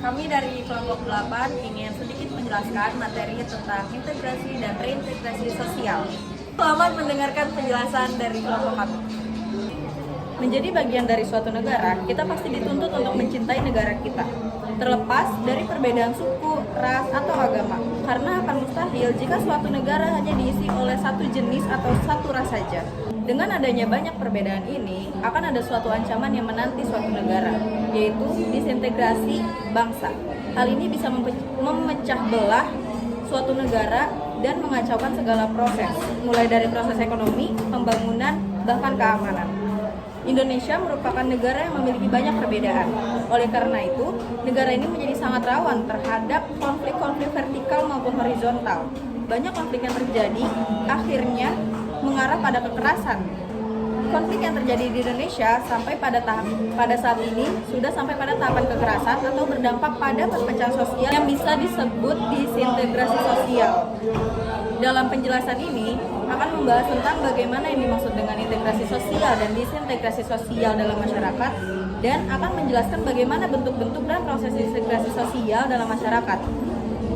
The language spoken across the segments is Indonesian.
Kami dari kelompok 8 ingin sedikit menjelaskan materi tentang integrasi dan reintegrasi sosial. Selamat mendengarkan penjelasan dari kelompok kami. Menjadi bagian dari suatu negara, kita pasti dituntut untuk mencintai negara kita, terlepas dari perbedaan suku, ras, atau agama. Karena akan mustahil jika suatu negara hanya diisi oleh satu jenis atau satu ras saja. Dengan adanya banyak perbedaan ini, akan ada suatu ancaman yang menanti suatu negara, yaitu disintegrasi bangsa. Hal ini bisa memecah belah suatu negara dan mengacaukan segala proses, mulai dari proses ekonomi, pembangunan, bahkan keamanan. Indonesia merupakan negara yang memiliki banyak perbedaan. Oleh karena itu, negara ini menjadi sangat rawan terhadap konflik-konflik vertikal maupun horizontal. Banyak konflik yang terjadi akhirnya mengarah pada kekerasan. Konflik yang terjadi di Indonesia pada saat ini sudah sampai pada tahapan kekerasan atau berdampak pada perpecahan sosial yang bisa disebut disintegrasi sosial. Dalam penjelasan ini akan membahas tentang bagaimana yang dimaksud dengan integrasi sosial dan disintegrasi sosial dalam masyarakat, dan akan menjelaskan bagaimana bentuk-bentuk dan proses disintegrasi sosial dalam masyarakat.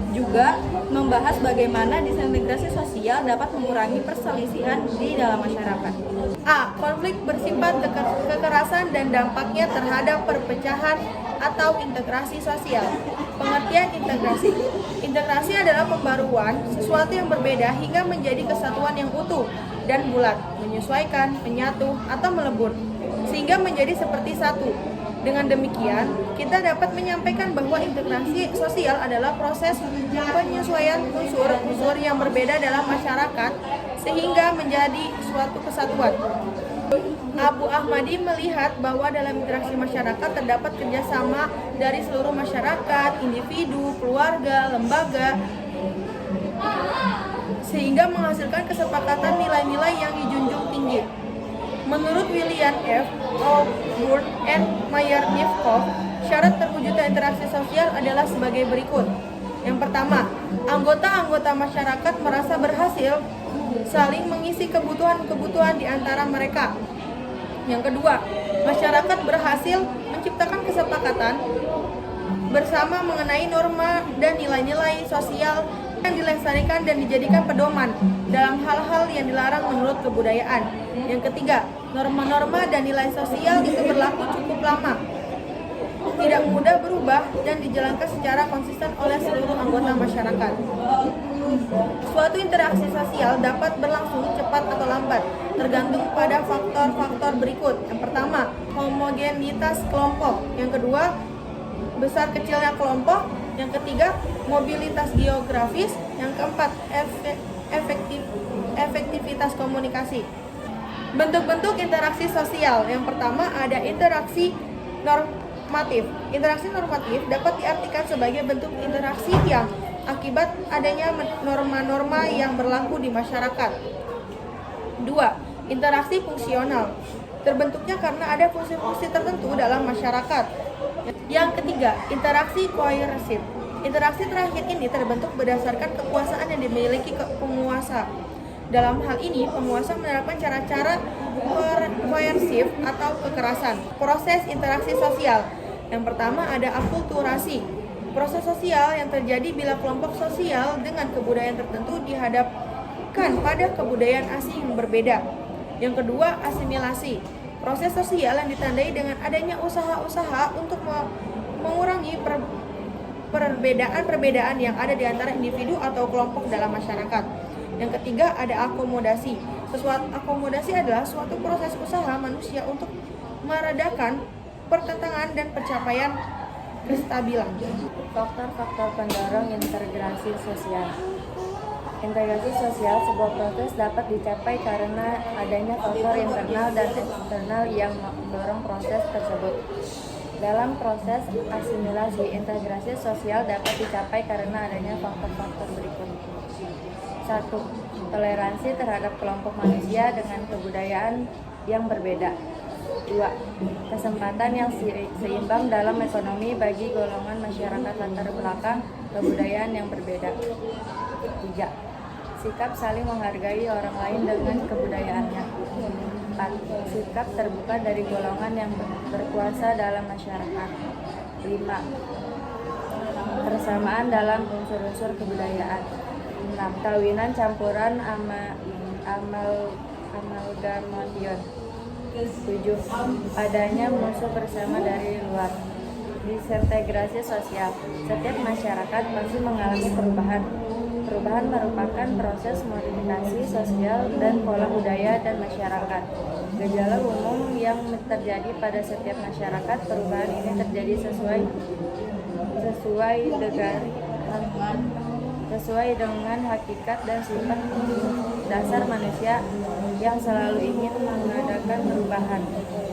Juga membahas bagaimana disintegrasi sosial dapat mengurangi perselisihan di dalam masyarakat. A. Konflik bersifat kekerasan dan dampaknya terhadap perpecahan atau integrasi sosial. Pengertian integrasi. Integrasi adalah pembaruan sesuatu yang berbeda hingga menjadi kesatuan yang utuh dan bulat, menyesuaikan, menyatu, atau melebur, sehingga menjadi seperti satu. Dengan demikian, kita dapat menyampaikan bahwa integrasi sosial adalah proses penyesuaian unsur-unsur yang berbeda dalam masyarakat sehingga menjadi suatu kesatuan. Abu Ahmadi melihat bahwa dalam interaksi masyarakat terdapat kerjasama dari seluruh masyarakat, individu, keluarga, lembaga, sehingga menghasilkan kesepakatan nilai-nilai yang dijunjung tinggi. Menurut William F. O'Bourne and Mayer-Nivkov, syarat terwujudnya interaksi sosial adalah sebagai berikut. Yang pertama, anggota-anggota masyarakat merasa berhasil saling mengisi kebutuhan-kebutuhan di antara mereka. Yang kedua, masyarakat berhasil menciptakan kesepakatan bersama mengenai norma dan nilai-nilai sosial yang dilestarikan dan dijadikan pedoman dalam hal-hal yang dilarang menurut kebudayaan. Yang ketiga, norma-norma dan nilai sosial itu berlaku cukup lama, tidak mudah berubah, dan dijalankan secara konsisten oleh seluruh anggota masyarakat. Suatu interaksi sosial dapat berlangsung cepat atau lambat, tergantung pada faktor-faktor berikut. Yang pertama, homogenitas kelompok. Yang kedua, besar kecilnya kelompok. Yang ketiga, mobilitas geografis. Yang keempat, efektivitas komunikasi. Bentuk-bentuk interaksi sosial. Yang pertama, ada interaksi normatif. Interaksi normatif dapat diartikan sebagai bentuk interaksi yang akibat adanya norma-norma yang berlaku di masyarakat. 2. Interaksi fungsional. Terbentuknya karena ada fungsi-fungsi tertentu dalam masyarakat. Yang ketiga, interaksi coercive. Interaksi terakhir ini terbentuk berdasarkan kekuasaan yang dimiliki penguasa. Dalam hal ini, penguasa menerapkan cara-cara coercive atau kekerasan. Proses interaksi sosial. Yang pertama ada akulturasi. Proses sosial yang terjadi bila kelompok sosial dengan kebudayaan tertentu dihadapkan pada kebudayaan asing yang berbeda. Yang kedua, asimilasi. Proses sosial yang ditandai dengan adanya usaha-usaha untuk mengurangi perbedaan-perbedaan yang ada di antara individu atau kelompok dalam masyarakat. Yang ketiga, ada akomodasi. Akomodasi adalah suatu proses usaha manusia untuk meredakan pertentangan dan pencapaian kestabilan. Faktor-faktor pendorong integrasi sosial. Integrasi sosial sebuah proses dapat dicapai karena adanya faktor internal dan eksternal yang mendorong proses tersebut. Dalam proses asimilasi, integrasi sosial dapat dicapai karena adanya faktor-faktor berikut. 1. Toleransi terhadap kelompok manusia dengan kebudayaan yang berbeda. 2. Kesempatan yang seimbang dalam ekonomi bagi golongan masyarakat latar belakang kebudayaan yang berbeda. 3. Sikap saling menghargai orang lain dengan kebudayaannya. 4. Sikap terbuka dari golongan yang berkuasa dalam masyarakat. 5. persamaan dalam unsur-unsur kebudayaan. 6. Perkawinan campuran amalgamation. 7. Adanya musuh bersama dari luar. Disintegrasi sosial. Setiap masyarakat pasti mengalami perubahan. Perubahan merupakan proses modifikasi sosial dan pola budaya dan masyarakat. Gejala umum yang terjadi pada setiap masyarakat, perubahan ini terjadi sesuai dengan hakikat dan sifat dasar manusia yang selalu ingin mengadakan perubahan.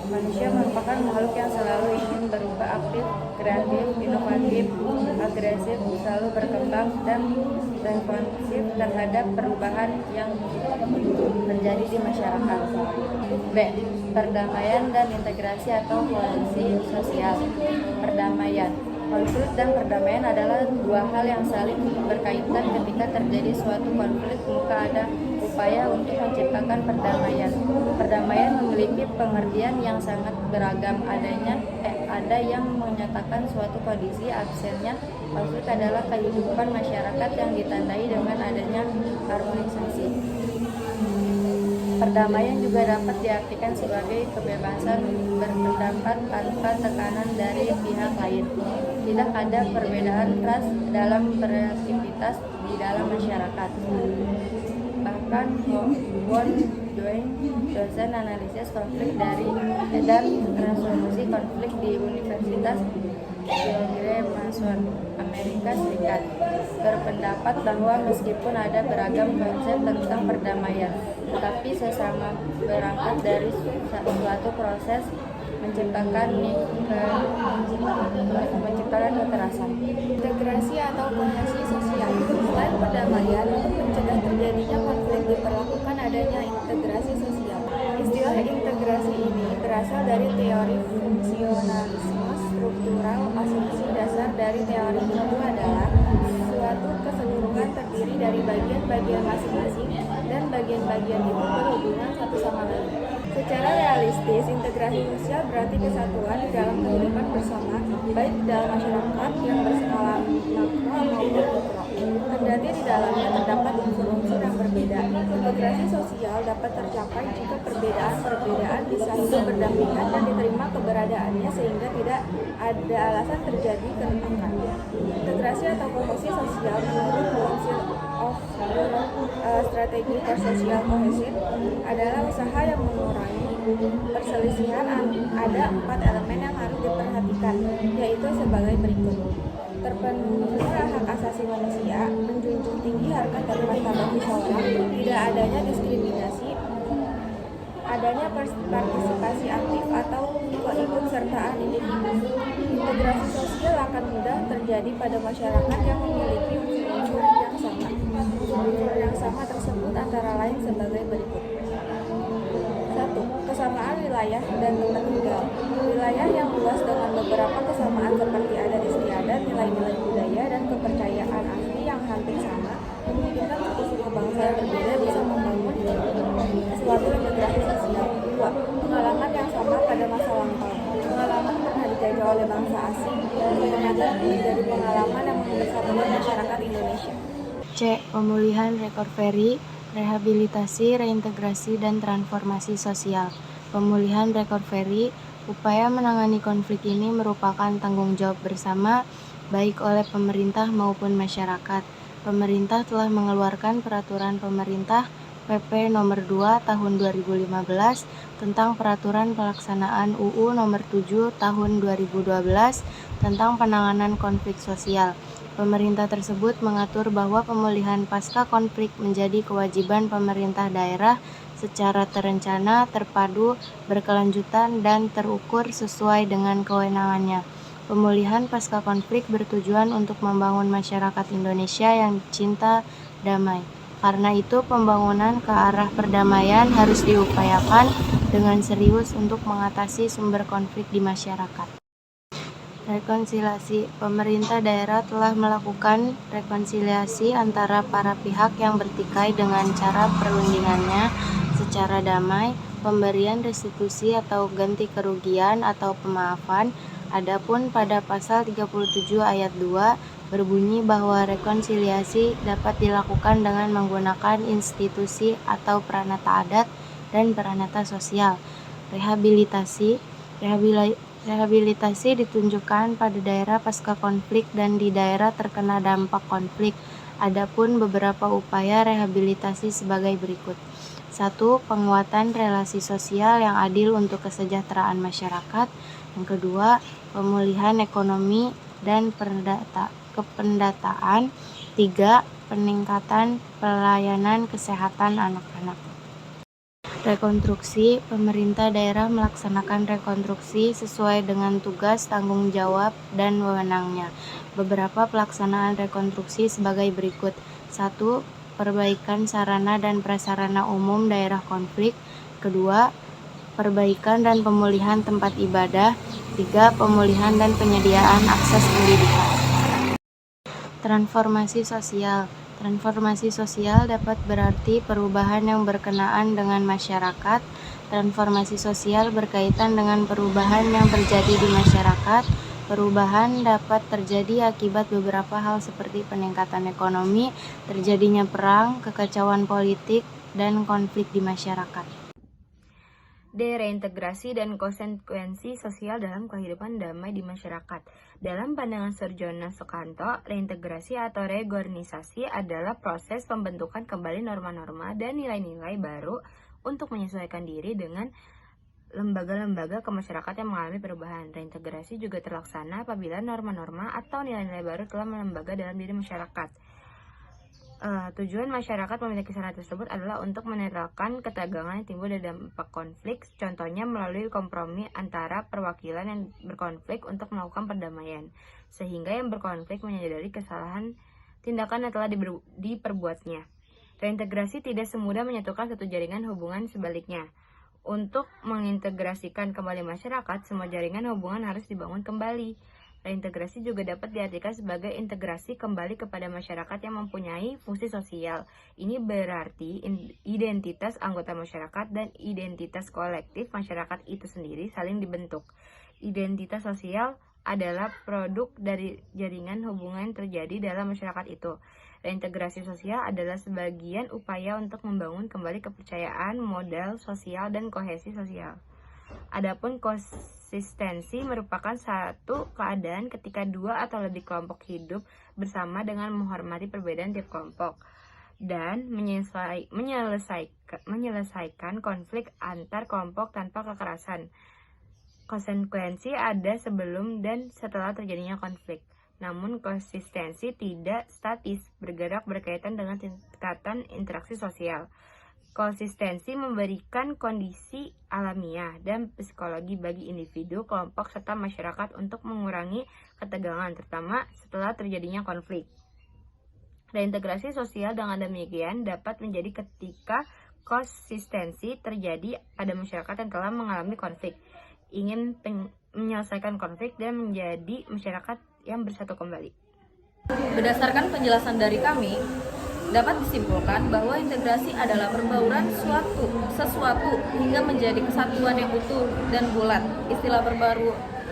Manusia merupakan makhluk yang selalu ingin berubah, aktif, kreatif, inovatif, agresif, selalu berkembang dan responsif terhadap perubahan yang terjadi di masyarakat. B. Perdamaian dan integrasi atau kohesi sosial. Perdamaian. Konflik dan perdamaian adalah dua hal yang saling berkaitan. Ketika terjadi suatu konflik, maka ada upaya untuk menciptakan perdamaian. Perdamaian memiliki pengertian yang sangat beragam. Ada yang menyatakan suatu kondisi absennya konflik adalah kehidupan masyarakat yang ditandai dengan adanya harmonisasi. Perdamaian juga dapat diartikan sebagai kebebasan berpendapat tanpa tekanan dari pihak lain. Tidak ada perbedaan ras dalam beraktivitas di dalam masyarakat. Bahkan Von Doing, dosen analisis konflik dan resolusi konflik di Universitas George Mason, Amerika Serikat, berpendapat bahwa meskipun ada beragam konsep tentang perdamaian, tetapi sesama berangkat dari suatu proses menciptakan kekerasan. Integrasi atau kohesi sosial. Selain perdamaian, untuk mencegah terjadinya konflik diperlakukan adanya integrasi sosial. Istilah integrasi ini berasal dari teori fungsionalisme struktural. Asumsi dasar dari teori itu adalah suatu keseluruhan terdiri dari bagian-bagian masing-masing dan bagian-bagian itu berhubungan satu sama lain. Secara realistis, integrasi sosial berarti kesatuan di dalam kehidupan bersama, baik di dalam masyarakat yang berskala makro maupun mikro. Kendati di dalamnya terdapat unsur-unsur yang berbeda, integrasi sosial dapat tercapai jika perbedaan-perbedaan bisa hidup berdampingan dan diterima keberadaannya sehingga tidak ada alasan terjadi keretakan. Integrasi atau kohesi sosial menurut Council of Europe Strategy for Social Cohesion adalah usaha yang mengurangi perselisihan. Ada 4 elemen yang harus diperhatikan, yaitu sebagai berikut: terpenuhinya hak asasi manusia, menjunjung tinggi harkat dan martabat seseorang, tidak adanya diskriminasi, adanya partisipasi aktif atau keikutsertaan individu. Integrasi sosial akan mudah terjadi pada masyarakat yang memiliki unsur-unsur yang sama. Unsur-unsur yang sama tersebut antara lain sebagai berikut. 1. Kesamaan wilayah dan tempat tinggal. Wilayah yang luas dengan beberapa kesamaan seperti adat istiadat, nilai-nilai budaya, dan kepercayaan asli yang hampir sama memungkinkan suku-suku bangsa yang berbeda bisa membangun suatu integrasi sosial. 2. Pengalaman yang sama pada masa lampau. Pengalaman pernah dijajah oleh bangsa asing dan ternyata dari pengalaman yang mempersatukan masyarakat Indonesia. C. Pemulihan, recovery, rehabilitasi, reintegrasi, dan transformasi sosial. Pemulihan, recovery, upaya menangani konflik ini merupakan tanggung jawab bersama baik oleh pemerintah maupun masyarakat. Pemerintah telah mengeluarkan peraturan pemerintah PP nomor 2 tahun 2015 tentang peraturan pelaksanaan UU nomor 7 tahun 2012 tentang penanganan konflik sosial. Pemerintah tersebut mengatur bahwa pemulihan pasca konflik menjadi kewajiban pemerintah daerah secara terencana, terpadu, berkelanjutan, dan terukur sesuai dengan kewenangannya. Pemulihan pasca konflik bertujuan untuk membangun masyarakat Indonesia yang cinta damai. Karena itu, pembangunan ke arah perdamaian harus diupayakan dengan serius untuk mengatasi sumber konflik di masyarakat. Rekonsiliasi. Pemerintah daerah telah melakukan rekonsiliasi antara para pihak yang bertikai dengan cara perundingannya secara damai, pemberian restitusi atau ganti kerugian atau pemaafan. Adapun pada pasal 37 ayat 2 berbunyi bahwa rekonsiliasi dapat dilakukan dengan menggunakan institusi atau peranata adat dan peranata sosial. Rehabilitasi ditunjukkan pada daerah pasca konflik dan di daerah terkena dampak konflik. Adapun beberapa upaya rehabilitasi sebagai berikut. 1. Penguatan relasi sosial yang adil untuk kesejahteraan masyarakat. Yang kedua, pemulihan ekonomi dan kependataan. 3. Peningkatan pelayanan kesehatan anak-anak. Rekonstruksi. Pemerintah daerah melaksanakan rekonstruksi sesuai dengan tugas, tanggung jawab, dan wewenangnya. Beberapa pelaksanaan rekonstruksi sebagai berikut. 1. Perbaikan sarana dan prasarana umum daerah konflik. Kedua, perbaikan dan pemulihan tempat ibadah. 3. Pemulihan dan penyediaan akses pendidikan. Transformasi sosial. Transformasi sosial dapat berarti perubahan yang berkenaan dengan masyarakat. Transformasi sosial berkaitan dengan perubahan yang terjadi di masyarakat. Perubahan dapat terjadi akibat beberapa hal seperti peningkatan ekonomi, terjadinya perang, kekacauan politik, dan konflik di masyarakat. Reintegrasi dan konsekuensi sosial dalam kehidupan damai di masyarakat. Dalam pandangan Surjono Sukanto, reintegrasi atau reorganisasi adalah proses pembentukan kembali norma-norma dan nilai-nilai baru untuk menyesuaikan diri dengan lembaga-lembaga kemasyarakatan yang mengalami perubahan. Reintegrasi juga terlaksana apabila norma-norma atau nilai-nilai baru telah melembaga dalam diri masyarakat. Tujuan masyarakat memiliki sarana tersebut adalah untuk menetralkan ketegangan yang timbul dari dampak konflik, contohnya melalui kompromi antara perwakilan yang berkonflik untuk melakukan perdamaian, sehingga yang berkonflik menyadari kesalahan tindakan yang telah diperbuatnya. Reintegrasi tidak semudah menyatukan satu jaringan hubungan, sebaliknya. Untuk mengintegrasikan kembali masyarakat, semua jaringan hubungan harus dibangun kembali. Reintegrasi juga dapat diartikan sebagai integrasi kembali kepada masyarakat yang mempunyai fungsi sosial. Ini berarti identitas anggota masyarakat dan identitas kolektif masyarakat itu sendiri saling dibentuk. Identitas sosial adalah produk dari jaringan hubungan yang terjadi dalam masyarakat itu. Reintegrasi sosial adalah sebagian upaya untuk membangun kembali kepercayaan, modal sosial, dan kohesi sosial. Adapun konsistensi merupakan satu keadaan ketika dua atau lebih kelompok hidup bersama dengan menghormati perbedaan tiap kelompok dan menyelesaikan konflik antar kelompok tanpa kekerasan. Konsekuensi ada sebelum dan setelah terjadinya konflik. Namun konsistensi tidak statis, bergerak berkaitan dengan tingkatan interaksi sosial. Konsistensi memberikan kondisi alamiah dan psikologi bagi individu, kelompok, serta masyarakat untuk mengurangi ketegangan, terutama setelah terjadinya konflik. Reintegrasi sosial dengan demikian dapat menjadi ketika konsistensi terjadi pada masyarakat yang telah mengalami konflik, ingin menyelesaikan konflik dan menjadi masyarakat yang bersatu kembali. Berdasarkan penjelasan dari kami, dapat disimpulkan bahwa integrasi adalah perbauran sesuatu hingga menjadi kesatuan yang utuh dan bulat. Istilah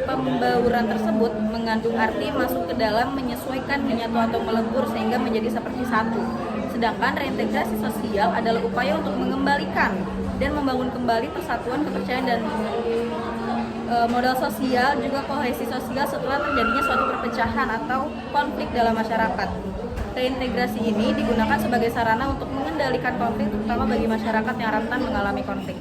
pembauran tersebut mengandung arti masuk ke dalam, menyesuaikan, menyatu atau melebur sehingga menjadi seperti satu. Sedangkan reintegrasi sosial adalah upaya untuk mengembalikan dan membangun kembali persatuan, kepercayaan, dan modal sosial, juga kohesi sosial setelah terjadinya suatu perpecahan atau konflik dalam masyarakat. Reintegrasi ini digunakan sebagai sarana untuk mengendalikan konflik, terutama bagi masyarakat yang rentan mengalami konflik.